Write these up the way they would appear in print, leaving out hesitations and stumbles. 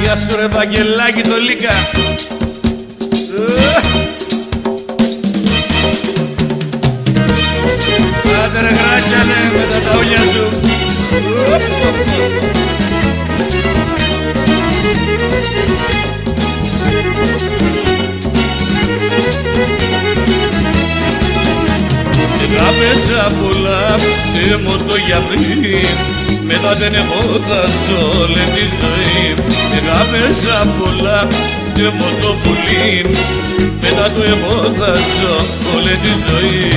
Γεια σου ρε Βαγγελάκη το Λίκα. Άντε ρε γράτσανε με τα ταούλια σου. Έγραψα πολλά και μου το για πριν, μετά δεν έχω χάσω όλη τη ζωή. Έγραψα πολλά και μου το πουλήν, μετά το έχω χάσω όλη τη ζωή.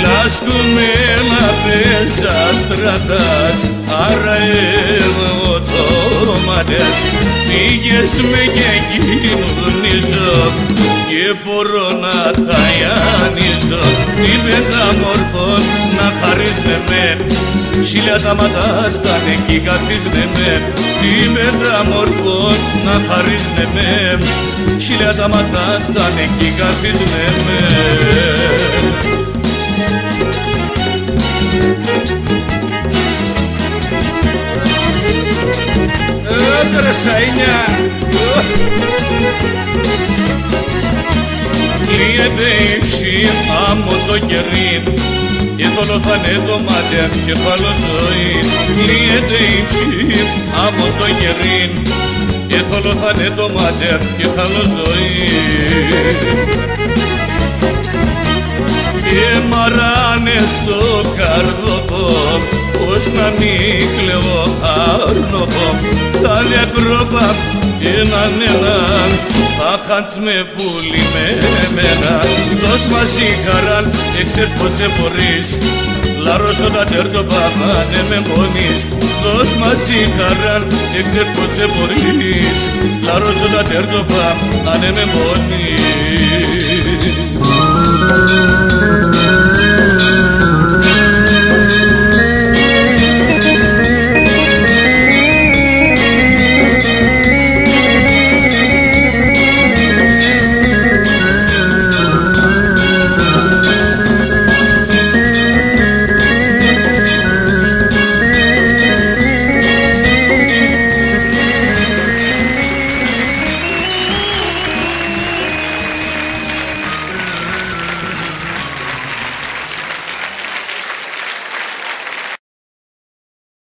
Λάσκουμε να πέσα στρατάς, άρα εγώ το ματές. Πήγες με και κοινωνίζω και μπορώ να τα ιανίζω. Τι μεταμορφών να χαρίσne με, χίλια τα ματά στάνε κι καθίσne με. Τι μεταμορφών να χαρίσne με, χίλια τα ματά στάνε κι καθίσne με. Τρεσαΐνια κλείεται η ψή άμμο το κερί και θολό θα είναι το μάτια και φάλω ζωή. Κλείεται η ψή άμμο το κερί και θολό θα είναι το μάτια και φάλω ζωή. Και μαράνε στο καρδοκό, πως να μην κλαίω άρνοχο. Τα διακρόπα έναν έναν, τα χάντς με πουλί με εμένα. Δώσ' μαζί χαράν, έξερ πως σε μπορείς, λαρώσω τα τέρτοπα αν με πονείς. Δώσ' μαζί χαράν, έξερ πως σε μπορείς, λαρώσω τα τέρτοπα αν με πονείς.